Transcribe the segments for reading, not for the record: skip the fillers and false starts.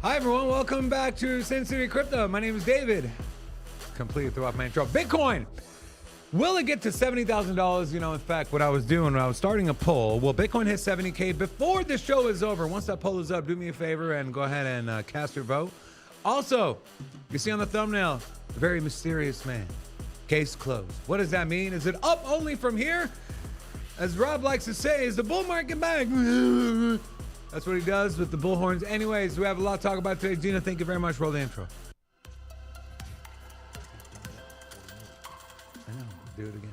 Hi everyone, welcome back to Sin City Crypto. My name is David. Completely threw off my intro. Bitcoin, will it get to $70,000? You know, in fact, what I was doing, I was starting a poll. Will Bitcoin hit 70K before the show is over? Once that poll is up, do me a favor and go ahead and cast your vote. Also, you see on the thumbnail, a very mysterious man. Case closed. What does that mean? Is it up only from here? As Rob likes to say, is the bull market back? That's what he does with the bullhorns. Anyways, we have a lot to talk about today. Gina, thank you very much. Roll the intro. I know. Do it again.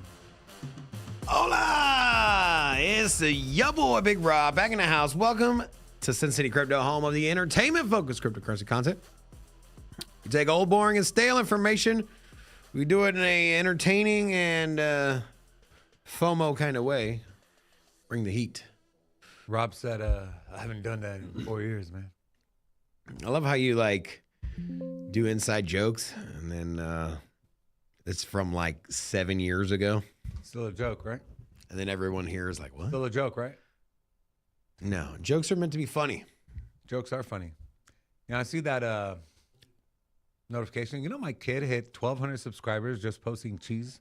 Hola! It's your boy, Big Rob, back in the house. Welcome to Sin City Crypto, home of the entertainment-focused cryptocurrency content. We take old, boring, and stale information. We do it in a entertaining and FOMO kind of way. Bring the heat. Rob said, I haven't done that in 4 years, man. I love how you, like, do inside jokes, and then it's from, like, 7 years ago. Still a joke, right? And then everyone here is like, what? Still a joke, right? No, jokes are meant to be funny. Jokes are funny. You know, I see that notification. You know, my kid hit 1,200 subscribers just posting cheese.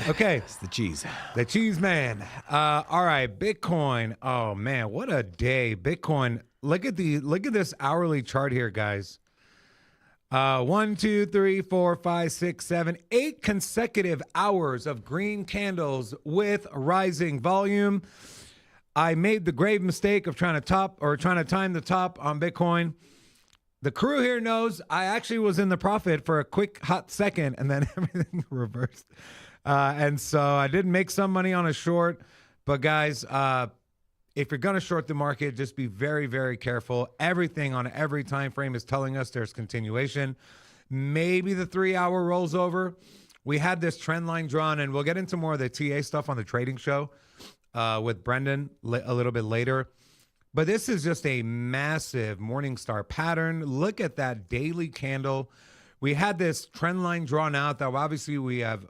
Okay. It's the cheese. The cheese man. All right, Bitcoin. Oh man, what a day. Bitcoin. Look at this hourly chart here, guys. 1, 2, 3, 4, 5, 6, 7, 8 consecutive hours of green candles with rising volume. I made the grave mistake of trying to time the top on Bitcoin. The crew here knows I actually was in the profit for a quick hot second and then everything reversed. And so I did make some money on a short. But guys, if you're going to short the market, just be very, very careful. Everything on every time frame is telling us there's continuation. Maybe the 3-hour rolls over. We had this trend line drawn, and we'll get into more of the TA stuff on the trading show with Brendan a little bit later. But this is just a massive Morningstar pattern. Look at that daily candle. We had this trend line drawn out that obviously we have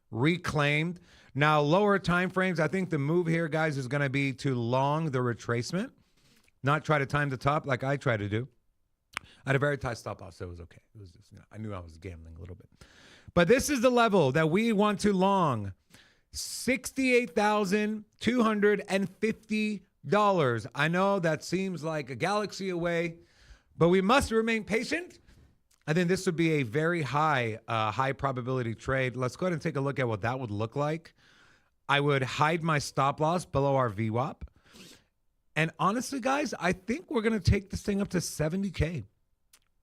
reclaimed. Now, lower time frames, I think the move here, guys, is going to be to long the retracement, not try to time the top like I try to do. I had a very tight stop loss, so it was okay. It was just, you know, I knew I was gambling a little bit. But this is the level that we want to long. $68,250. I know that seems like a galaxy away, but we must remain patient. I think this would be a very high probability trade. Let's go ahead and take a look at what that would look like. I would hide my stop loss below our VWAP. And honestly, guys, I think we're going to take this thing up to 70K,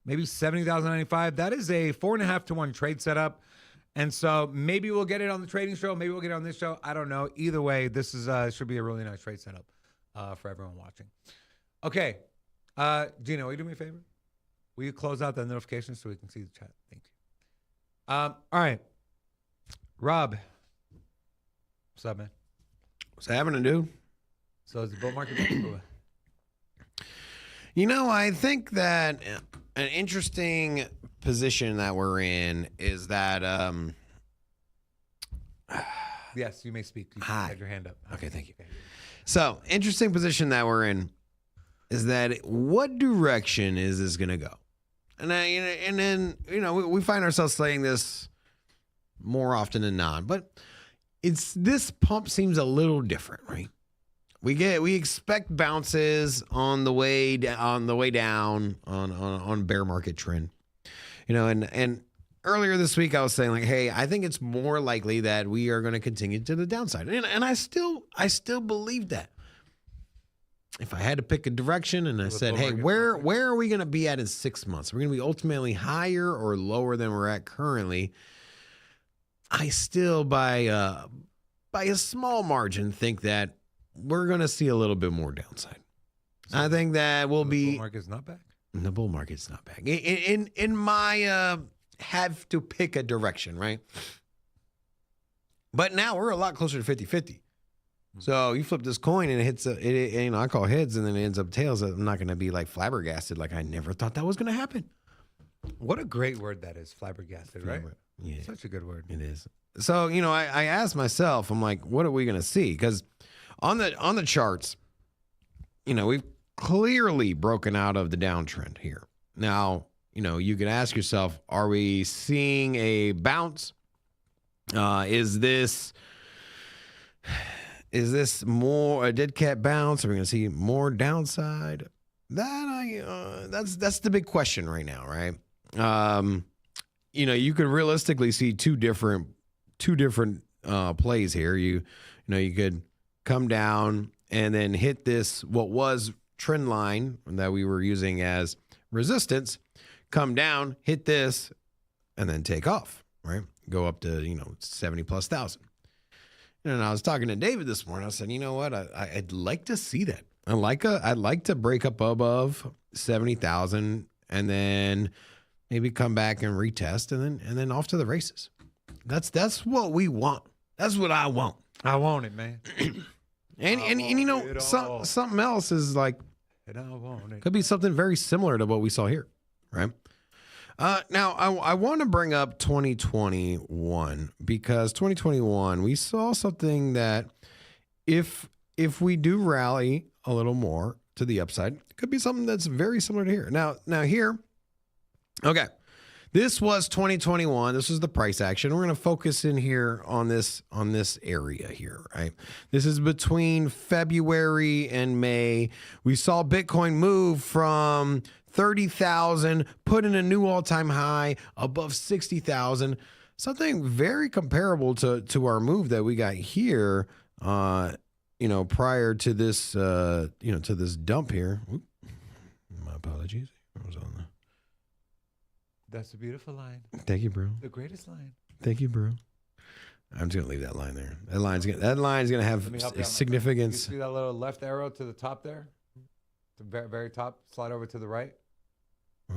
maybe 70,095. That is a 4.5 to 1 trade setup. And so maybe we'll get it on the trading show. Maybe we'll get it on this show. I don't know. Either way, this is should be a really nice trade setup for everyone watching. Okay. Gino, will you do me a favor? Will you close out the notifications so we can see the chat? Thank you. All right. Rob. What's up, man? What's happening, dude? So is the bull market? You know, I think that an interesting position that we're in is that yes, you may speak. You hi. Had your hand up. Okay, thank you. So, interesting position that we're in is that what direction is this going to go? And then, you know, we find ourselves saying this more often than not, but this pump seems a little different, right? We expect bounces on the way down on bear market trend, you know, and earlier this week I was saying like, hey, I think it's more likely that we are going to continue to the downside, and I still believe that. If I had to pick a direction and I said, hey, where are we going to be at in 6 months? We're going to be ultimately higher or lower than we're at currently. I still, by a small margin, think that we're going to see a little bit more downside. So I think that will be... The bull market's not back? The bull market's not back. In my have to pick a direction, right? But now we're a lot closer to 50-50. So you flip this coin and it hits, you know, I call heads and then it ends up tails. I'm not going to be like flabbergasted. Like I never thought that was going to happen. What a great word that is, flabbergasted, right? Yeah. Such a good word. It is. So, you know, I asked myself, I'm like, what are we going to see? Because on the charts, we've clearly broken out of the downtrend here. Now, you can ask yourself, are we seeing a bounce? Is this more a dead cat bounce? Are we going to see more downside? That's the big question right now, right? You could realistically see two different plays here. You could come down and then hit this, what was trend line that we were using as resistance, come down, hit this, and then take off, right? Go up to, 70 plus thousand. And I was talking to David this morning. I said, you know what? I'd like to see that. I'd like to break up above 70,000 and then maybe come back and retest and then off to the races. That's what we want. That's what I want. I want it, man. and something else is like, could be something very similar to what we saw here, right? Now, I want to bring up 2021 because 2021, we saw something that if we do rally a little more to the upside, it could be something that's very similar to here. Now here, okay, this was 2021. This was the price action. We're going to focus in here on this area here, right? This is between February and May. We saw Bitcoin move from 30,000, put in a new all-time high above 60,000. Something very comparable to our move that we got here, prior to this, to this dump here. Oop, my apologies. I was on the... That's a beautiful line. Thank you, bro. The greatest line. Thank you, bro. I'm just gonna leave that line there. That line's gonna have significance. You see that little left arrow to the top there? The very, very top. Slide over to the right.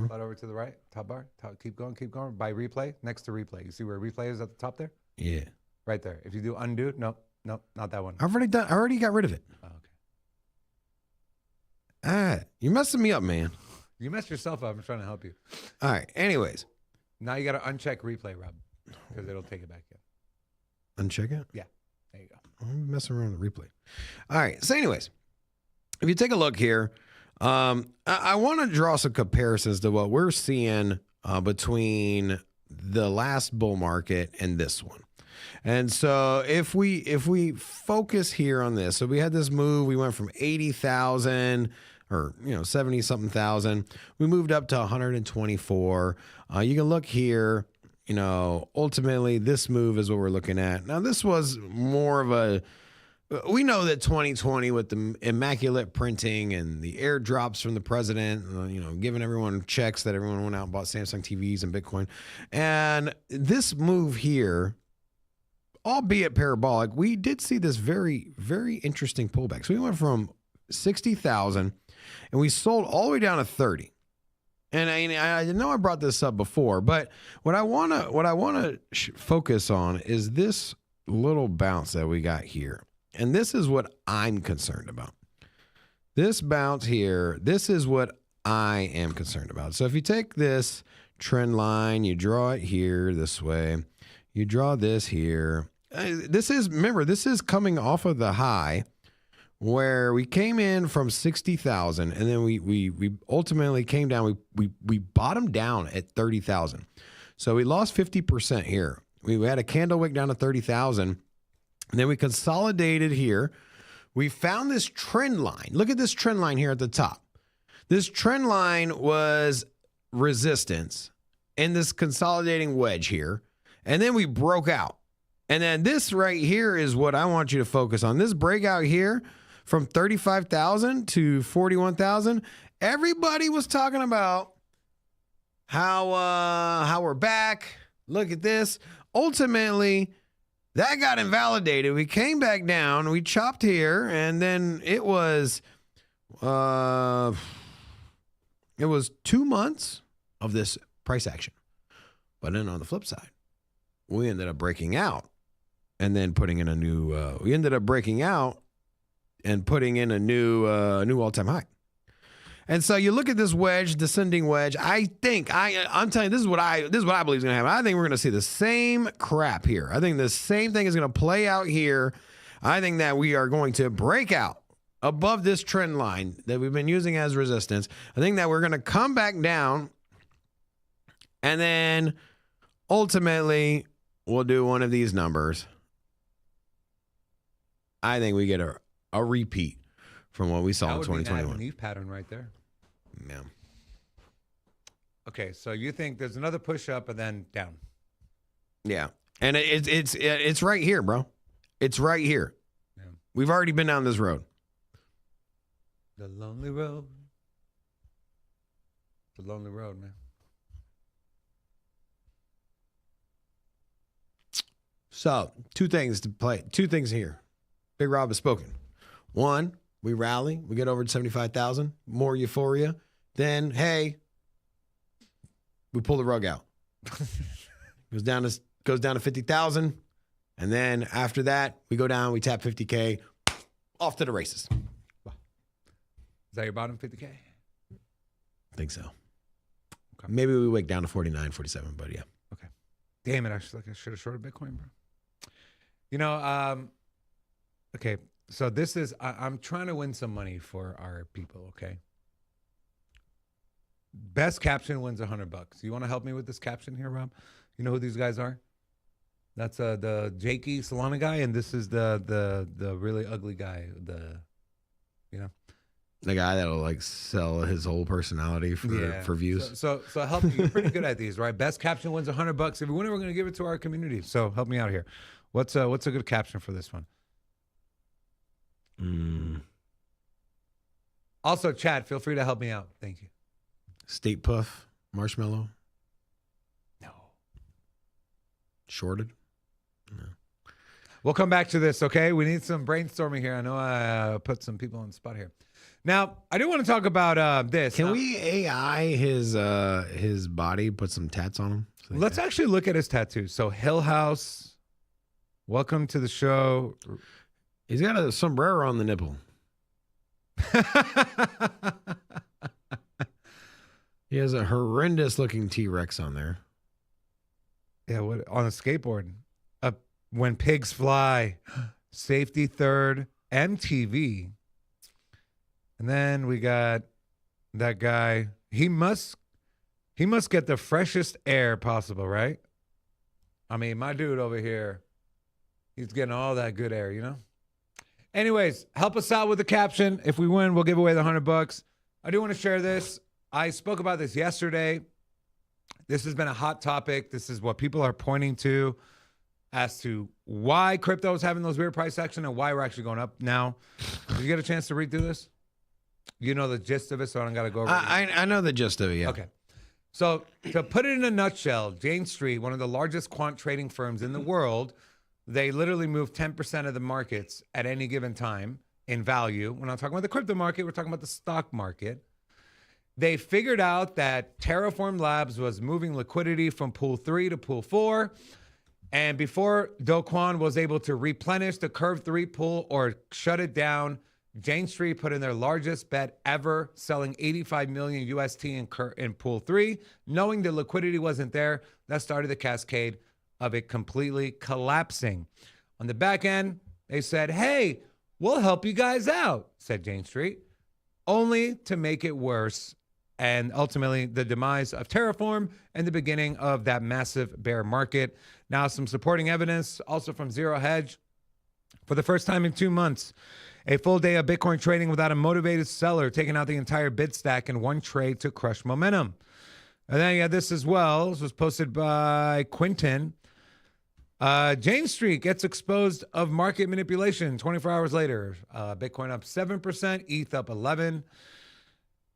Slide over to the right. Top bar. Keep going. By replay. Next to replay. You see where replay is at the top there? Yeah. Right there. If you do undo, no, not that one. I already got rid of it. Oh, okay. You're messing me up, man. You messed yourself up. I'm trying to help you. All right. Anyways. Now you got to uncheck replay, Rob, because it'll take it back in. Uncheck it? Yeah. There you go. I'm messing around with the replay. All right. So anyways, if you take a look here, I want to draw some comparisons to what we're seeing between the last bull market and this one. And so if we focus here on this, so we had this move, we went from 80,000 or 70 something thousand, we moved up to 124. You can look here, ultimately this move is what we're looking at. Now this was more of we know that 2020 with the immaculate printing and the airdrops from the president, giving everyone checks that everyone went out and bought Samsung TVs and Bitcoin. And this move here, albeit parabolic, we did see this very, very interesting pullback. So we went from 60,000 and we sold all the way down to 30. And I know I brought this up before, but what I want to focus on is this little bounce that we got here. And this is what I'm concerned about. This bounce here, this is what I am concerned about. So if you take this trend line, you draw it here this way, you draw this here. This is coming off of the high where we came in from 60,000 and then we ultimately came down. We bottomed down at 30,000. So we lost 50% here. We had a candle wick down to 30,000. And then we consolidated here. We found this trend line. Look at this trend line here at the top. This trend line was resistance in this consolidating wedge here. And then we broke out. And then this right here is what I want you to focus on. This breakout here from 35,000 to 41,000. Everybody was talking about how we're back. Look at this. Ultimately, that got invalidated. We came back down. We chopped here, and then it was 2 months of this price action. But then on the flip side, we ended up breaking out and then putting in a new. We ended up breaking out and putting in a new all-time high. And so you look at this wedge, descending wedge. I'm telling you, this is what I believe is going to happen. I think we're going to see the same crap here. I think the same thing is going to play out here. I think that we are going to break out above this trend line that we've been using as resistance. I think that we're going to come back down, and then ultimately we'll do one of these numbers. I think we get a repeat from what we saw in 2021. That would be an pattern right there. Yeah. Okay, so you think there's another push up and then down? Yeah, and it's right here, bro. It's right here. Yeah. We've already been down this road. The lonely road. The lonely road, man. So, two things to play. Two things here. Big Rob has spoken. One, we rally. We get over to 75,000. More euphoria. Then, hey, we pull the rug out. goes down to 50,000. And then after that, we go down, we tap 50K. Off to the races. Is that your bottom 50K? I think so. Okay. Maybe we wake down to 49, 47, but yeah. Okay. Damn it. I should have shorted Bitcoin, bro. You know, okay. So this is, I'm trying to win some money for our people, okay? Best caption wins $100. You want to help me with this caption here, Rob? You know who these guys are? That's the Jakey Solana guy, and this is the really ugly guy. The guy that'll like sell his whole personality for views. So help me. You're pretty good at these, right? Best caption wins $100. If we win it, we're going to give it to our community. So help me out here. What's a good caption for this one? Also, chat, feel free to help me out. Thank you. State Puff Marshmallow. No. Shorted. No. We'll come back to this, okay? We need some brainstorming here. I know I put some people on the spot here. Now, I do want to talk about this. Can we AI his body, put some tats on him? Let's actually look at his tattoos. So Hill House, welcome to the show. He's got a sombrero on the nipple. He has a horrendous looking T-Rex on there. Yeah, what on a skateboard. When pigs fly, safety third, MTV. And then we got that guy. He must get the freshest air possible, right? I mean, my dude over here, he's getting all that good air, you know? Anyways, help us out with the caption. If we win, we'll give away the $100. I do want to share this. I spoke about this yesterday. This has been a hot topic. This is what people are pointing to as to why crypto is having those weird price action and why we're actually going up now. Did you get a chance to read through this? You know the gist of it, so I don't got to go over it. I know the gist of it, yeah. Okay. So to put it in a nutshell, Jane Street, one of the largest quant trading firms in the world, they literally move 10% of the markets at any given time in value. We're not talking about the crypto market. We're talking about the stock market. They figured out that Terraform Labs was moving liquidity from pool 3 to pool 4. And before Do Kwon was able to replenish the Curve 3 pool or shut it down, Jane Street put in their largest bet ever, selling 85 million UST in pool 3, knowing the liquidity wasn't there. That started the cascade of it completely collapsing. On the back end, they said, hey, we'll help you guys out, said Jane Street, only to make it worse. And ultimately, the demise of Terraform and the beginning of that massive bear market. Now, some supporting evidence also from Zero Hedge. For the first time in 2 months, a full day of Bitcoin trading without a motivated seller taking out the entire bid stack in one trade to crush momentum. And then you had this as well. This was posted by Quinton. Jane Street gets exposed of market manipulation 24 hours later. Bitcoin up 7%, ETH up 11%.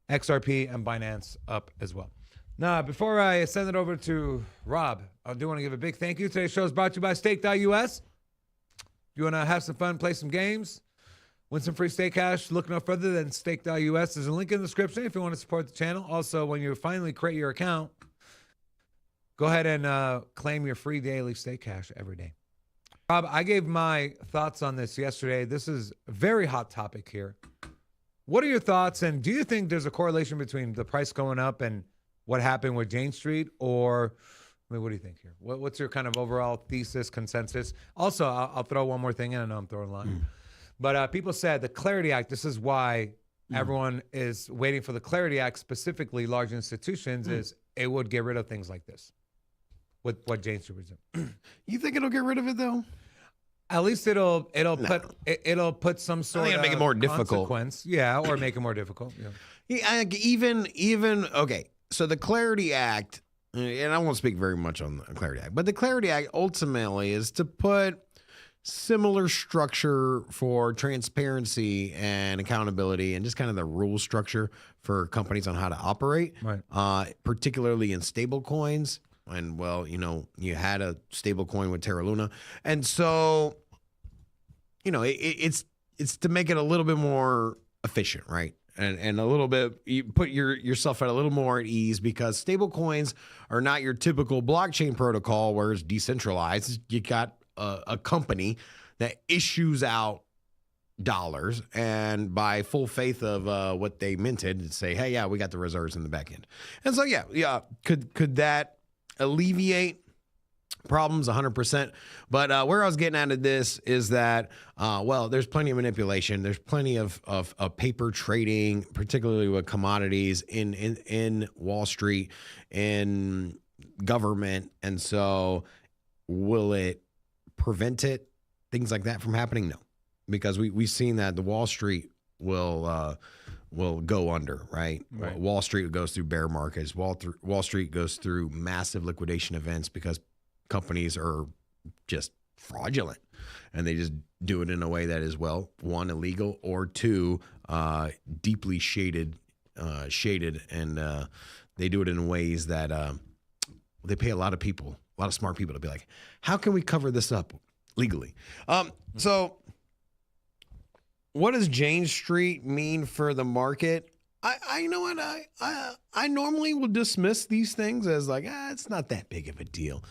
XRP and Binance up as well. Now, before I send it over to Rob, I do want to give a big thank you. Today's show is brought to you by Stake.us. If you want to have some fun, play some games, win some free stake cash, look no further than Stake.us. There's a link in the description if you want to support the channel. Also, when you finally create your account, go ahead and claim your free daily stake cash every day. Rob, I gave my thoughts on this yesterday. This is a very hot topic here. What are your thoughts, and do you think there's a correlation between the price going up and what happened with Jane Street? Or, I mean, what do you think here? What's your kind of overall thesis, consensus? Also, I'll throw one more thing in. I know I'm throwing a lot. But people said the Clarity Act, this is why everyone is waiting for the Clarity Act, specifically large institutions, is it would get rid of things like this. With what Jane Street was doing. You think it'll get rid of it though? At least it'll put some sort of make it more difficult. consequence. Yeah, or make it more difficult. Yeah. Even okay. So the Clarity Act, and I won't speak very much on the Clarity Act, but the Clarity Act ultimately is to put similar structure for transparency and accountability and just kind of the rule structure for companies on how to operate, Right. Particularly in stable coins. And well, you had a stable coin with Terra Luna. And so, it's to make it a little bit more efficient, right? And a little bit, you put yourself at a little more at ease because stable coins are not your typical blockchain protocol where it's decentralized. You got a company that issues out dollars and by full faith of what they minted say, hey, yeah, we got the reserves in the back end. And so, yeah. Could that alleviate problems? 100%. But where I was getting at this is that, there's plenty of manipulation. There's plenty of paper trading, particularly with commodities in Wall Street, in government. And so will it prevent things like that from happening? No, because we've seen that the Wall Street will go under, right? Wall Street goes through bear markets. Wall Street goes through massive liquidation events because companies are just fraudulent and they just do it in a way that is, well, one, illegal, or two, deeply shaded, and they do it in ways that they pay a lot of smart people to be like, how can we cover this up legally? So what does Jane Street mean for the market? I know what I normally will dismiss these things as like, it's not that big of a deal.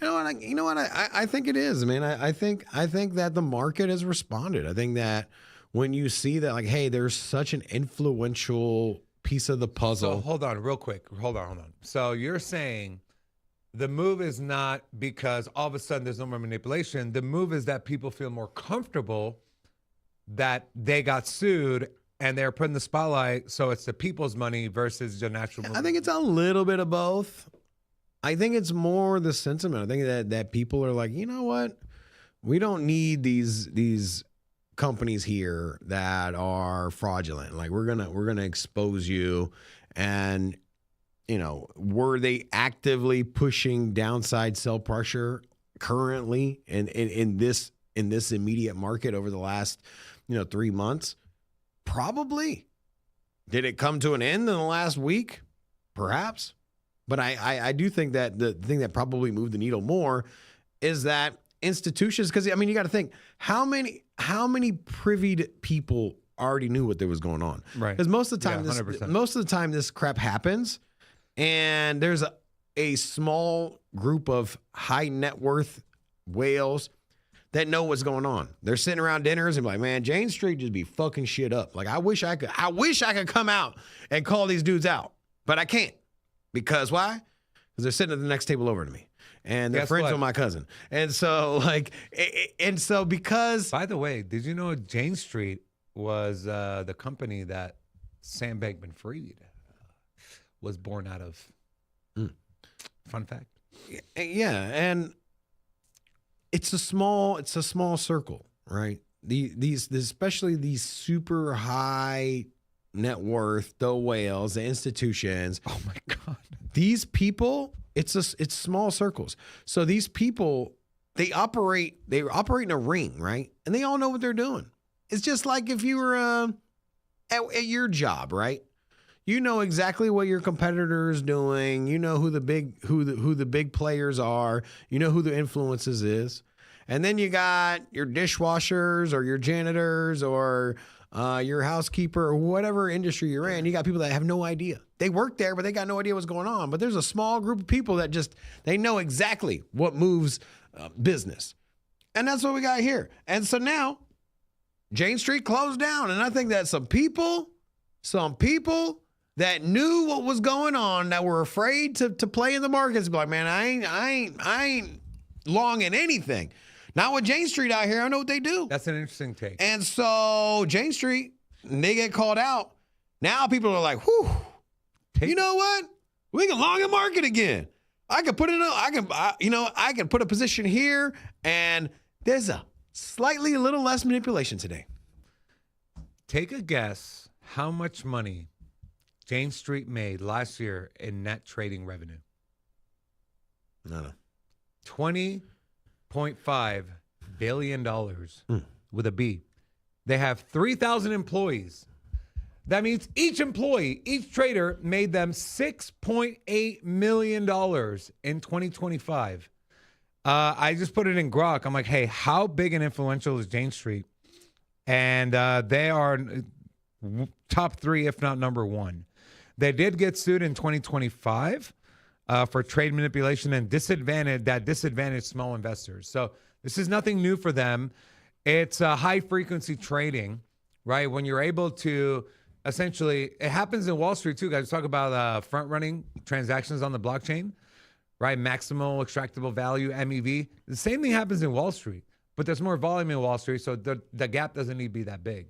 You know what? I think it is. I mean, I think that the market has responded. I think that when you see that, like, hey, there's such an influential piece of the puzzle. So hold on, real quick. Hold on. So you're saying the move is not because all of a sudden there's no more manipulation. The move is that people feel more comfortable that they got sued and they're put in the spotlight, so it's the people's money versus the natural movement. I think it's a little bit of both. I think it's more the sentiment. I think that people are like, you know what? We don't need these companies here that are fraudulent. Like we're gonna expose you. And were they actively pushing downside sell pressure currently in this immediate market over the last 3 months? Probably. Did it come to an end in the last week? Perhaps. But I do think that the thing that probably moved the needle more is that institutions, because I mean, you got to think how many privied people already knew what there was going on, right? Because most of the time this crap happens, and there's a small group of high net worth whales that know what's going on. They're sitting around dinners and be like, man, Jane Street just be fucking shit up. Like, I wish I could come out and call these dudes out, but I can't. Because why? Because they're sitting at the next table over to me. And they're friends with my cousin. And so, because... By the way, did you know Jane Street was the company that Sam Bankman-Fried was born out of? Fun fact. Yeah, and it's a small circle, right? These especially these super high net worth, the whales, the institutions. Oh my God. These people, it's small circles. So these people, they operate in a ring, right? And they all know what they're doing. It's just like if you were at your job, right? You know exactly what your competitor is doing. You know who the big players are. You know who the influences is. And then you got your dishwashers or your janitors or your housekeeper or whatever industry you're in. You got people that have no idea. They work there, but they got no idea what's going on. But there's a small group of people that they know exactly what moves business. And that's what we got here. And so now Jane Street closed down. And I think that some people that knew what was going on, that were afraid to play in the markets, be like, man, I ain't long in anything. Not with Jane Street out here. I know what they do. That's an interesting take. And so Jane Street, they get called out. Now people are like, whew, you know what? We can long the market again. I can put it in, I can put a position here, and there's a little less manipulation today. Take a guess how much money Jane Street made last year in net trading revenue. No. $20.5 billion with a B. They have 3,000 employees. That means each employee, each trader made them $6.8 million in 2025. I just put it in Grok. I'm like, hey, how big and influential is Jane Street? And they are top 3, if not number 1. They did get sued in 2025 for trade manipulation and disadvantaged small investors. So this is nothing new for them. It's high frequency trading, right? When you're able to essentially, it happens in Wall Street too, guys. Talk about front running transactions on the blockchain, right? Maximal extractable value, MEV. The same thing happens in Wall Street, but there's more volume in Wall Street, so the gap doesn't need to be that big.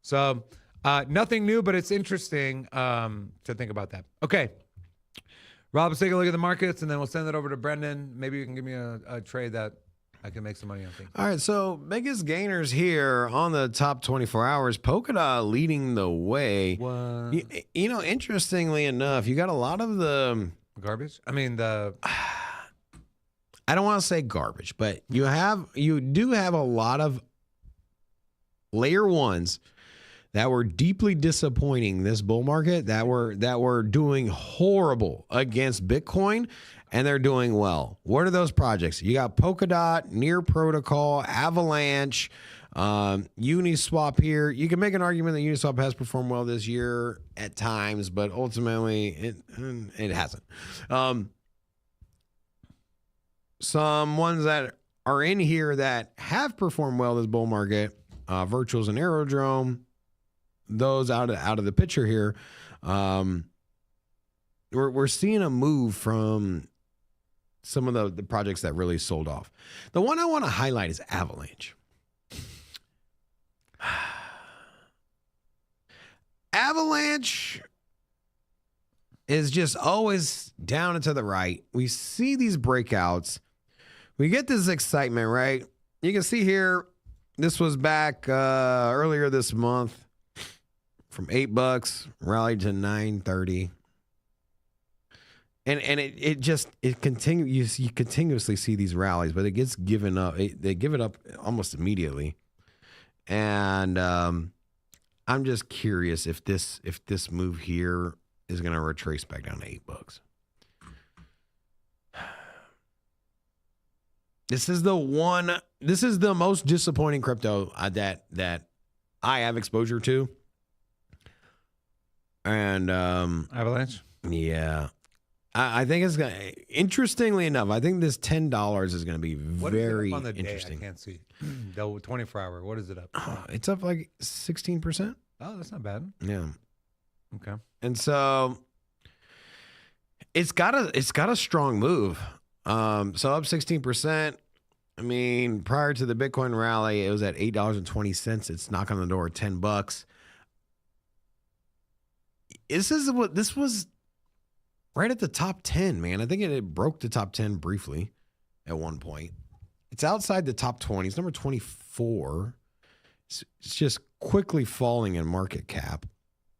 So nothing new, but it's interesting to think about that. Okay. Rob, let's take a look at the markets, and then we'll send it over to Brendan. Maybe you can give me a trade that I can make some money on. All right, so biggest gainers here on the top 24 hours. Polkadot leading the way. What? You know, interestingly enough, you got a lot of the Garbage? I mean, I don't want to say garbage, but you do have a lot of layer ones that were deeply disappointing this bull market, that were doing horrible against Bitcoin, and they're doing well. What are those projects? You got Polkadot, Near Protocol, Avalanche, Uniswap here. You can make an argument that Uniswap has performed well this year at times, but ultimately it hasn't. Some ones that are in here that have performed well this bull market, Virtuals and Aerodrome, those out of the picture here. We're seeing a move from some of the projects that really sold off. The one I want to highlight is Avalanche. Avalanche is just always down and to the right. We see these breakouts. We get this excitement, right? You can see here, this was back earlier this month. From $8 rallied to $9.30, and it continues. You continuously see these rallies, but it gets given up. They give it up almost immediately, and I'm just curious if this move here is going to retrace back down to $8. This is the one. This is the most disappointing crypto that I have exposure to. And Avalanche? Yeah. I think it's going to, interestingly enough, I think this $10 is going to be very on the interesting. Day? I can't see. The 24 hour. What is it up? It's up like 16%. Oh, that's not bad. Yeah. Okay. And so it's got a strong move. So up 16%. I mean, prior to the Bitcoin rally, it was at $8.20. It's knocking on the door at $10. This was right at the top 10, man. I think it broke the top 10 briefly at one point. It's outside the top 20. It's number 24. It's just quickly falling in market cap.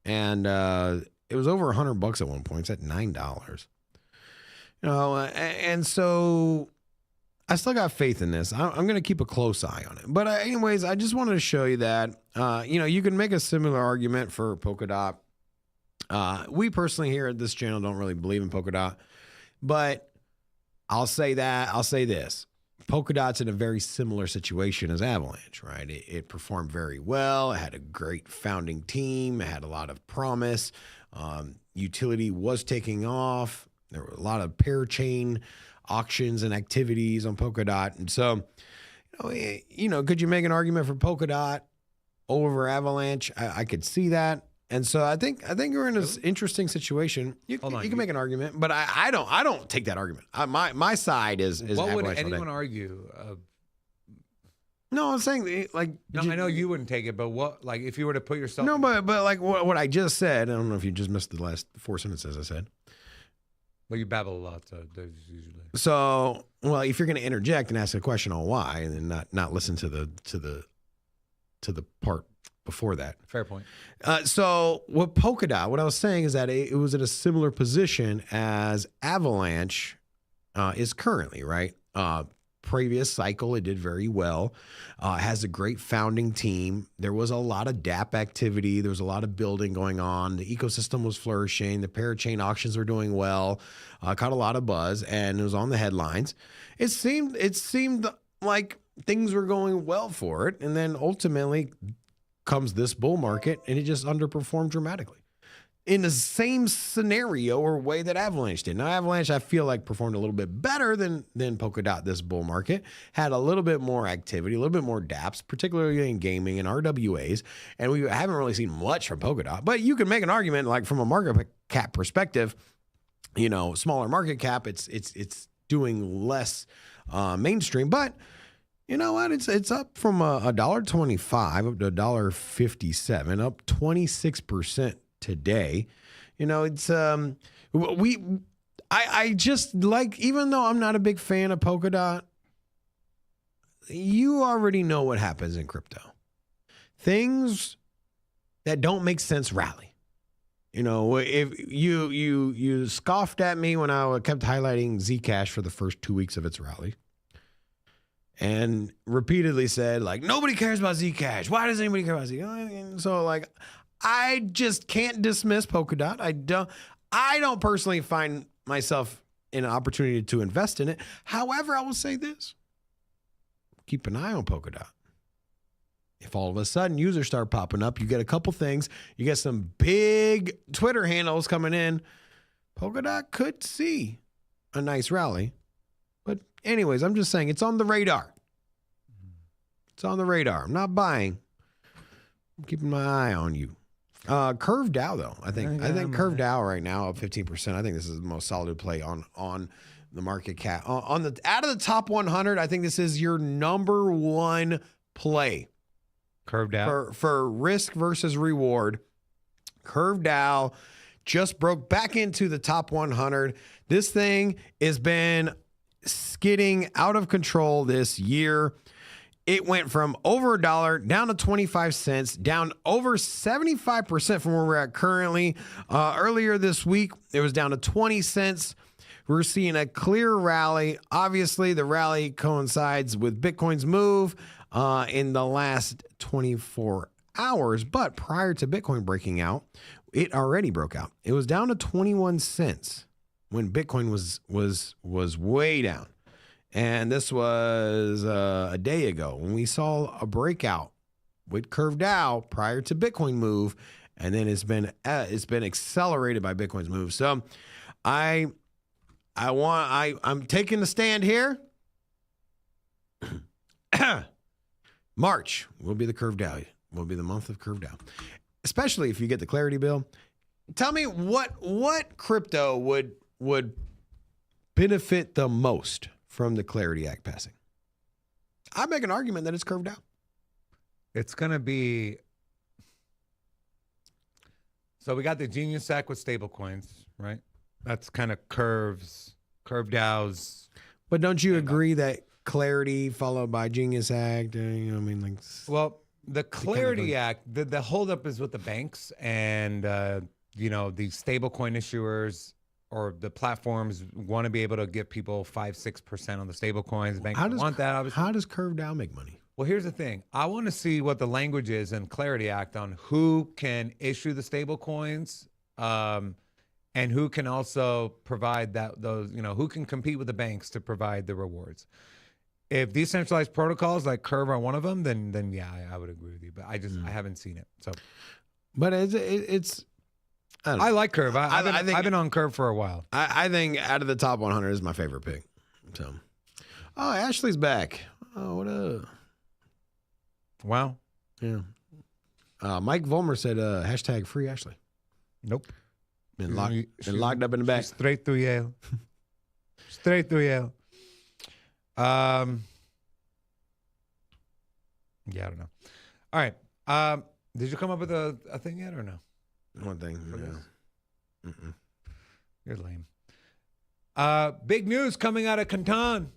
And it was over $100 at one point. It's at $9. You know, and so I still got faith in this. I'm going to keep a close eye on it. But anyways, I just wanted to show you that, you can make a similar argument for Polkadot. We personally here at this channel don't really believe in Polkadot, but I'll say this. Polkadot's in a very similar situation as Avalanche, right? It performed very well. It had a great founding team. It had a lot of promise. Utility was taking off. There were a lot of pair chain auctions and activities on Polkadot. And so, could you make an argument for Polkadot over Avalanche? I could see that. And so I think we're in an interesting situation. You can make an argument, but I don't take that argument. My side is what would Avalanche anyone argue No, I'm saying like. No, I know you wouldn't take it, but what, like, if you were to put yourself? No, but like what I just said. I don't know if you just missed the last 4 sentences I said. Well, you babble a lot, so there's usually. So, well, if you're going to interject and ask a question on why, and then not listen to the part before that. Fair point. So, what Polkadot? What I was saying is that it was in a similar position as Avalanche is currently, right? Previous cycle, it did very well. Has a great founding team. There was a lot of DApp activity. There was a lot of building going on. The ecosystem was flourishing. The parachain auctions were doing well. Caught a lot of buzz, and it was on the headlines. It seemed like things were going well for it, and then ultimately comes this bull market, and it just underperformed dramatically. In the same scenario or way that Avalanche did. Now, Avalanche, I feel like performed a little bit better than Polkadot this bull market. Had a little bit more activity, a little bit more dApps, particularly in gaming and RWAs. And we haven't really seen much from Polkadot. But you can make an argument, like from a market cap perspective, you know, smaller market cap, it's doing less mainstream. But you know what? It's up from $1.25 up to $1.57, up 26%. Today, you know, it's I just like, even though I'm not a big fan of Polkadot, you already know what happens in crypto. Things that don't make sense rally. You know, if you scoffed at me when I kept highlighting Zcash for the first 2 weeks of its rally, and repeatedly said, like, nobody cares about Zcash. Why does anybody care about Zcash? And so, like, I just can't dismiss Polkadot. I don't personally find myself in an opportunity to invest in it. However, I will say this. Keep an eye on Polkadot. If all of a sudden users start popping up, you get a couple things. You get some big Twitter handles coming in. Polkadot could see a nice rally. But anyways, I'm just saying it's on the radar. It's on the radar. I'm not buying. I'm keeping my eye on you. Curve DAO though, I think Curve DAO right now up 15%. I think this is the most solid play on the market cap. On the out of the top 100, I think this is your number one play. Curve DAO for risk versus reward. Curve DAO just broke back into the top 100. This thing has been skidding out of control this year. It went from over $1 down to 25 cents, down over 75% from where we're at currently. Earlier this week, it was down to 20 cents. We're seeing a clear rally. Obviously, the rally coincides with Bitcoin's move in the last 24 hours. But prior to Bitcoin breaking out, it already broke out. It was down to 21 cents when Bitcoin was way down. And this was a day ago when we saw a breakout with Curve DAO prior to Bitcoin move, and then it's been accelerated by Bitcoin's move. So I'm taking a stand here. March will be the Curve DAO. Will be the month of Curve DAO, especially if you get the Clarity bill. Tell me what crypto would benefit the most from the Clarity Act passing? I make an argument that it's Curve DAO. It's going to be... So we got the Genius Act with stablecoins, right? That's kind of Curve DAO's... But don't you agree that Clarity followed by Genius Act? You know what I mean? Like, well, the Clarity Act, the holdup is with the banks and, you know, the stablecoin issuers or the platforms want to be able to give people 5-6% on the stable coins. Banks don't want that, obviously. How does Curve DAO make money? Well, here's the thing. I want to see what the language is in Clarity Act on who can issue the stable coins, and who can also provide those, you know, who can compete with the banks to provide the rewards. If decentralized protocols like Curve are one of them, then yeah, I would agree with you. But I haven't seen it. So, but it's I like Curve. I've been on Curve for a while. I think out of the top 100 is my favorite pick. So, oh, Ashley's back. Oh, what up? Wow. Yeah. Mike Vollmer said hashtag free Ashley. Nope. Been locked up in the back. Straight through Yale. Straight through Yale. Yeah, I don't know. All right. Did you come up with a thing yet or no? One thing. No. You're lame. Big news coming out of Canton.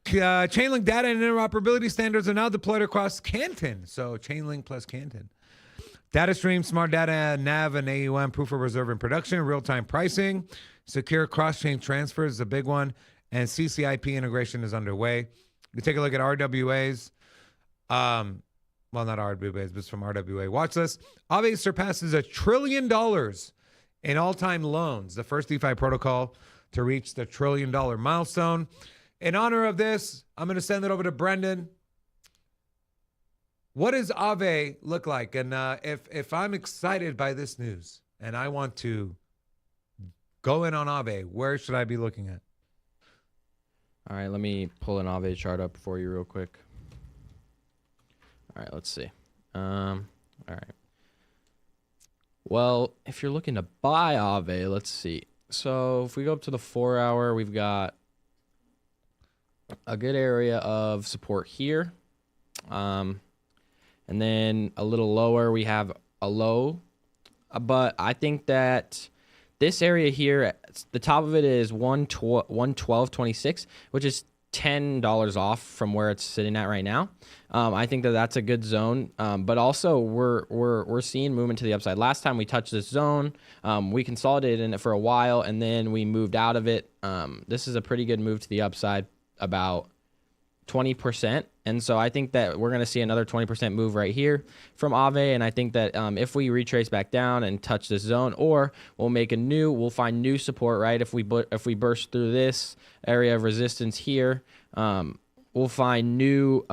Chainlink data and interoperability standards are now deployed across Canton. So Chainlink plus Canton. Data stream, smart data, NAV, and AUM, proof of reserve in production, real-time pricing, secure cross-chain transfers is a big one, and CCIP integration is underway. You take a look at RWAs. Well, not RWAs, but it's from RWA. Watch this. AAVE surpasses $1 trillion in all-time loans, the first DeFi protocol to reach the $1 trillion milestone. In honor of this, I'm going to send it over to Brendan. What does AAVE look like? And if I'm excited by this news and I want to go in on AAVE, where should I be looking at? All right, let me pull an AAVE chart up for you real quick. All right, let's see. All right. Well, if you're looking to buy AAVE, let's see. So if we go up to the 4 hour, we've got a good area of support here. And then a little lower, we have a low. But I think that this area here, the top of it is 112.26, which is $10 off from where it's sitting at right now. I think that that's a good zone, but also we're seeing movement to the upside. Last time we touched this zone, we consolidated in it for a while, and then we moved out of it. This is a pretty good move to the upside, about 20%, and so I think that we're going to see another 20% move right here from AAVE, and I think that if we retrace back down and touch this zone, or we'll find new support, right? If we burst through this area of resistance here, we'll find new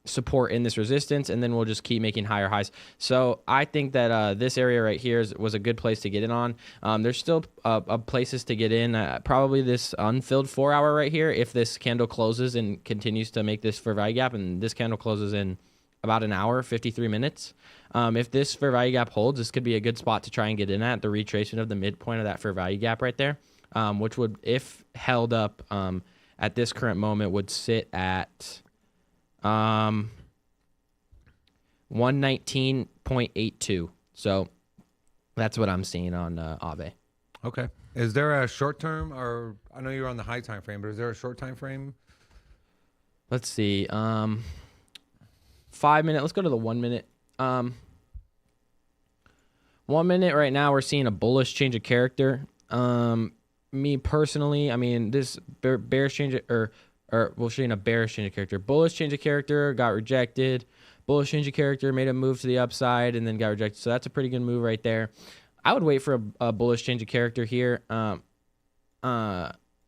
support in this resistance, and then we'll just keep making higher highs. So I think that this area right here was a good place to get in on. There's still places to get in, probably this unfilled 4 hour right here, if this candle closes and continues to make this fair value gap, and this candle closes in about an hour, 53 minutes. If this fair value gap holds, this could be a good spot to try and get in at, the retracement of the midpoint of that fair value gap right there, which would, if held up at this current moment, would sit at 119.82. So that's what I'm seeing on AAVE. Okay. Is there a short term, or I know you're on the high time frame, but is there a short time frame? Let's see. 5 minute. Let's go to the 1 minute. 1 minute right now, we're seeing a bullish change of character. Me personally, I mean, this bearish change or we'll show you a bearish change of character. Bullish change of character got rejected. Bullish change of character made a move to the upside and then got rejected. So that's a pretty good move right there. I would wait for a bullish change of character here. I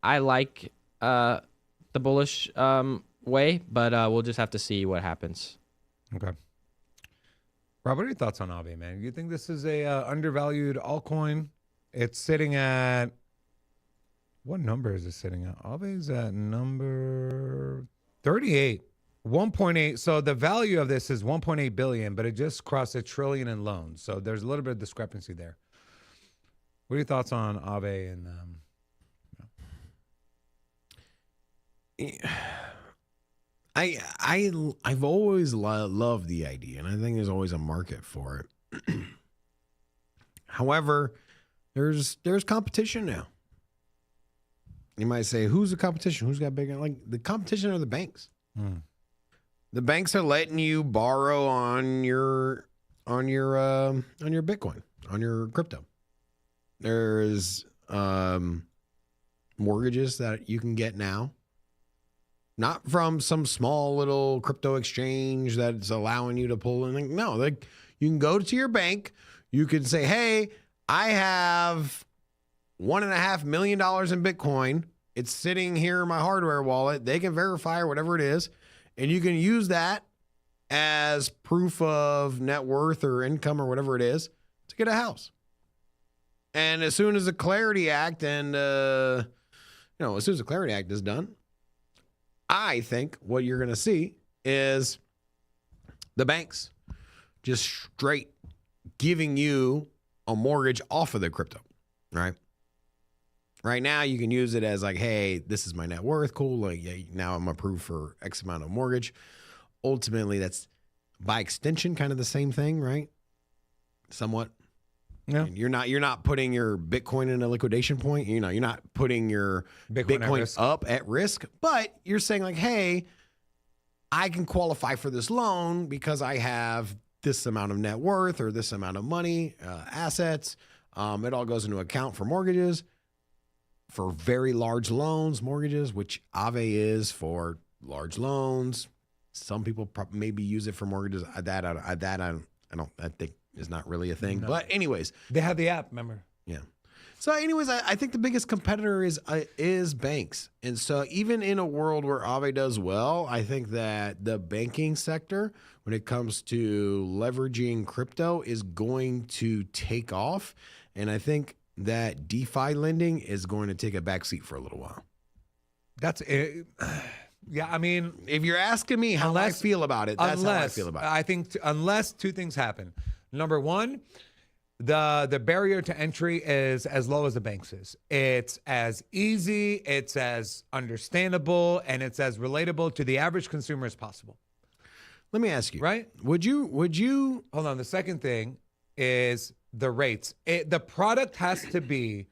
like the bullish way, but we'll just have to see what happens. Okay. Rob, what are your thoughts on AAVE, man? You think this is a undervalued altcoin? It's sitting at, what number is it sitting at? AAVE's at number 38, 1.8. So the value of this is 1.8 billion, but it just crossed $1 trillion in loans. So there's a little bit of discrepancy there. What are your thoughts on AAVE? And I've always loved the idea, and I think there's always a market for it. However, there's competition now. You might say, who's the competition? Who's got bigger? Like, the competition are the banks. The banks are letting you borrow on your Bitcoin, on your crypto. There's mortgages that you can get now, not from some small little crypto exchange that's allowing you to pull in. No, like, you can go to your bank. You can say, hey, I have $1.5 million in Bitcoin. It's sitting here in my hardware wallet. They can verify or whatever it is. And you can use that as proof of net worth or income or whatever it is to get a house. And as soon as the Clarity Act and, as soon as the Clarity Act is done, I think what you're going to see is the banks just straight giving you a mortgage off of the crypto, right? Right now, you can use it as like, hey, this is my net worth. Cool. Like, yeah, now I'm approved for X amount of mortgage. Ultimately, that's by extension, kind of the same thing, right? Somewhat. Yeah. You're not putting your Bitcoin in a liquidation point. You know, you're not putting your Bitcoin up at risk, but you're saying like, hey, I can qualify for this loan because I have this amount of net worth or this amount of money, assets. It all goes into account for mortgages, for very large loans, mortgages, which AAVE is for large loans. Some people maybe use it for mortgages. I think is not really a thing. No. But anyways, they have the app, remember? Yeah. So anyways, I think the biggest competitor is banks. And so even in a world where AAVE does well, I think that the banking sector, when it comes to leveraging crypto, is going to take off. And I think that DeFi lending is going to take a backseat for a little while. That's it. Yeah, I mean, if you're asking me how I feel about it, that's how I feel about it. I think unless two things happen. Number one, the barrier to entry is as low as the banks is. It's as easy, it's as understandable, and it's as relatable to the average consumer as possible. Let me ask you. Right? Would you hold on, the second thing is the rates. The product has to be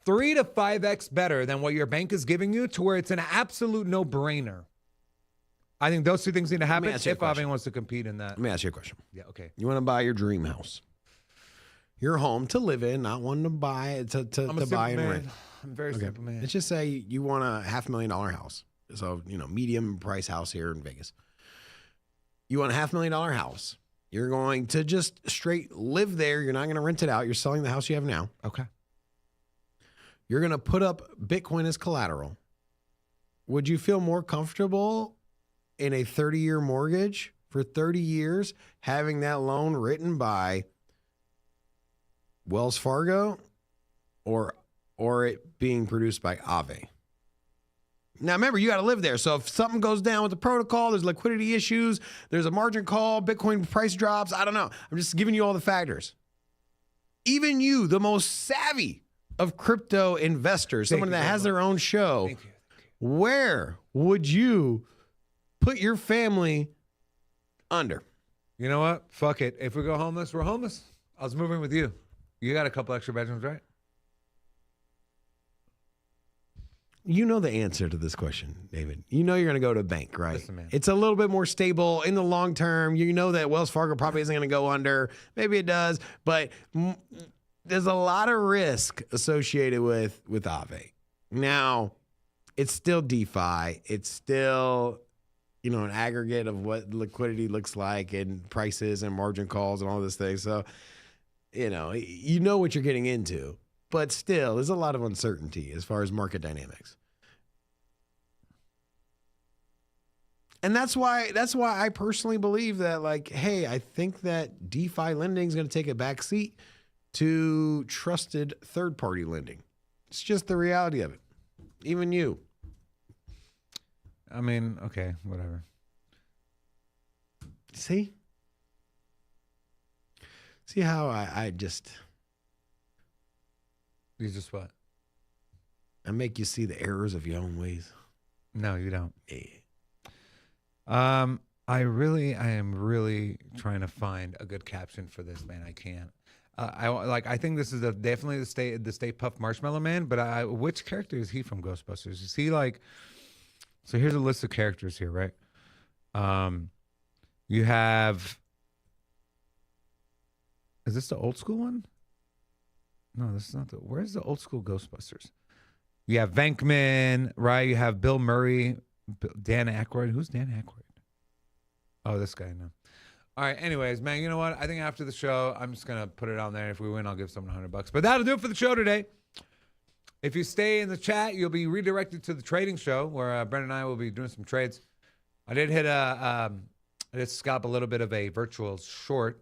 3 to 5x better than what your bank is giving you to where it's an absolute no-brainer. I think those two things need to happen if AAVE wants to compete in that. Let me ask you a question. Yeah, okay. You want to buy your dream house. Your home to live in, not one to buy to buy and rent. I'm a very simple man. Let's just say you want a $500,000 house. So, medium price house here in Vegas. You want a $500,000 house. You're going to just straight live there. You're not going to rent it out. You're selling the house you have now. Okay. You're going to put up Bitcoin as collateral. Would you feel more comfortable in a 30-year mortgage for 30 years, having that loan written by Wells Fargo or it being produced by AAVE? Now, remember, you got to live there. So if something goes down with the protocol, there's liquidity issues, there's a margin call, Bitcoin price drops, I don't know. I'm just giving you all the factors. Even you, the most savvy of crypto investors, someone that has their own show, where would you put your family under? You know what? Fuck it. If we go homeless, we're homeless. I was moving with you. You got a couple extra bedrooms, right? You know the answer to this question, David. You know you're going to go to a bank, right? Listen, man. It's a little bit more stable in the long term. You know that Wells Fargo probably isn't going to go under. Maybe it does, but there's a lot of risk associated with AAVE. Now, it's still DeFi. It's still, an aggregate of what liquidity looks like and prices and margin calls and all this thing. So, you know what you're getting into. But still, there's a lot of uncertainty as far as market dynamics. And that's why I personally believe that, hey, I think that DeFi lending is going to take a back seat to trusted third-party lending. It's just the reality of it. Even you. I mean, okay, whatever. See how I just... You just what? I make you see the errors of your own ways. No, you don't. Yeah. I am really trying to find a good caption for this, man. I can't. I think this is definitely the Stay Puft Marshmallow Man, but which character is he from Ghostbusters? Is he so here's a list of characters here, right? You have, is this the old school one? No, this is not where's the old school Ghostbusters? You have Venkman, right? You have Bill Murray, Dan Aykroyd. Who's Dan Aykroyd? Oh, this guy, no. All right, anyways, man, you know what? I think after the show, I'm just going to put it on there. If we win, I'll give someone $100. But that'll do it for the show today. If you stay in the chat, you'll be redirected to the trading show where Brendan and I will be doing some trades. I did hit I did scalp a little bit of a virtual short.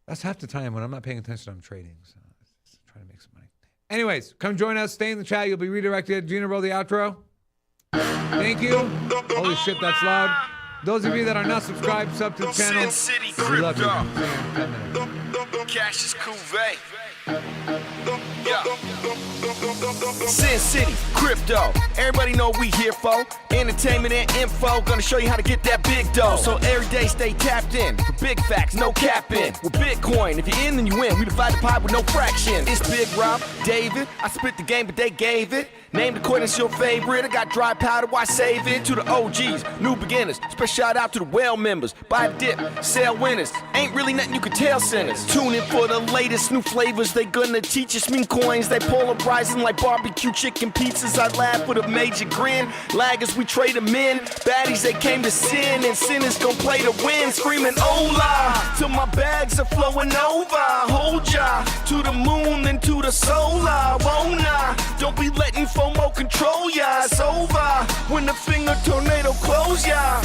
That's half the time when I'm not paying attention, I'm trading. So just trying to make some money. Anyways, come join us. Stay in the chat. You'll be redirected. Gina, roll the outro. Thank you. Holy shit, that's loud. Those of you that are not subscribed, sub to the channel. We love you. See you in 10 minutes. Cash is cool, Sin City, crypto, everybody know we here for. Entertainment and info, gonna show you how to get that big dough. So every day stay tapped in, for big facts, no capping. With Bitcoin, if you're in then you win, we divide the pie with no fraction. It's Big Rob, David, I split the game but they gave it. Name accordance your favorite, I got dry powder, why save it? To the OGs, new beginners, special shout out to the well members. Buy the dip, sell winners, ain't really nothing you can tell sinners. Tune in for the latest new flavors, they gonna teach us mean coins. They polarizing like barbecue chicken pizzas, I laugh with a major grin. Laggers, we trade them in, baddies, they came to sin. And sinners gon' play to win, screaming hola, till my bags are flowing over. Hold ya, to the moon and to the solar, won't I? Don't be letting FOMO control ya, it's over when the finger tornado close ya.